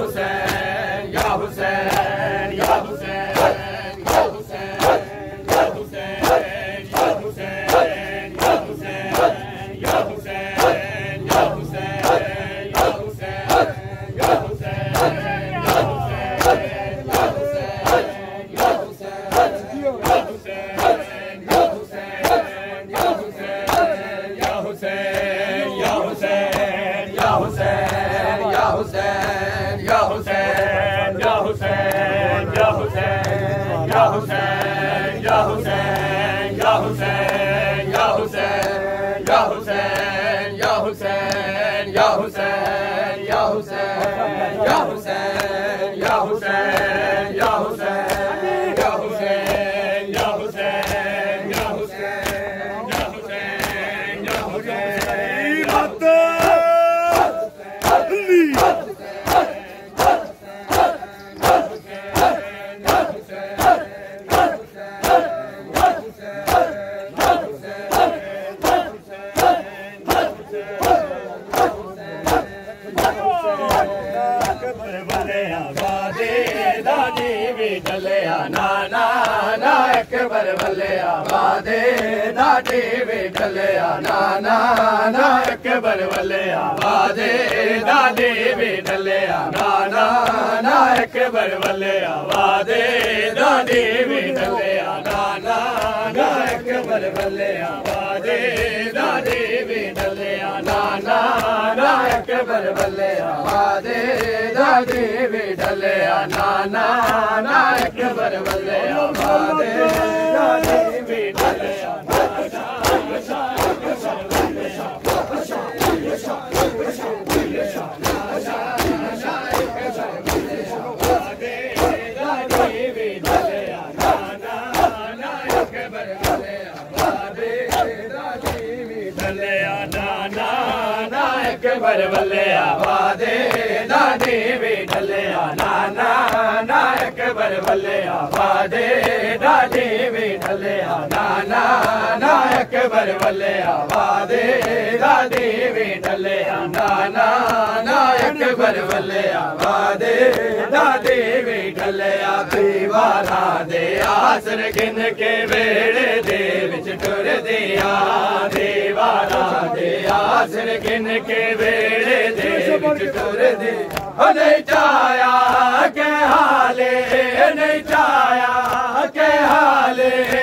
हुसैन या हुसैन या हुसैन या हुसैन या हुसैन या हुसैन या हुसैन या हुसैन या हुसैन या हुसैन या हुसैन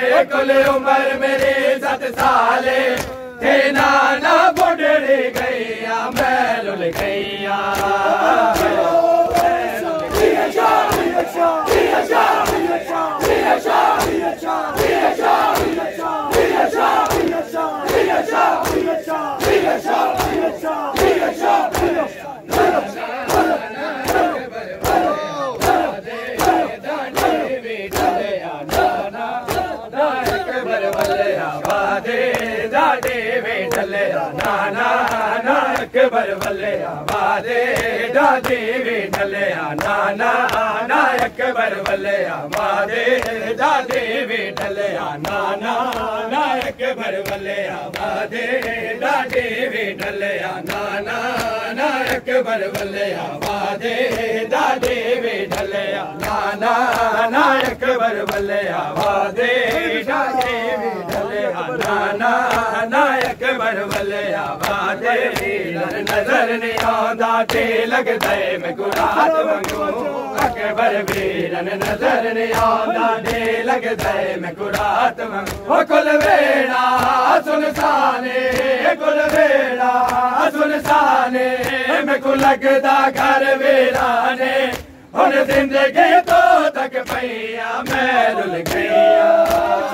या कुल उम्र मेरी 7 साले थे नाना बुढ़ी गैया मैं लुल गैया अकबर वल्ले आबादे दादी भी ढले नाना ना अकबर वल्ले आबादे दादी भी ढले नाना ना अकबर वल्ले आबादे दादी भी ढले नाना ना अकबर वल्ले आबादे दादी भी ढले नाना ना अकबर वल्ले आबादे दादी भी ढले नाना ना अकबर वल्ले आबादे नजर नहीं आंदा ते लगदा मैं गुरात वांगू अकबर वीरन नजर नहीं आंदा ते लगदा मैं गुरात वांगू कुल वेड़ा सुनसाने कुल वेड़ा सुनसाने मैं को लगदा घर वीराने हुन जिंदगी तो तक पैया मैं रुल गईया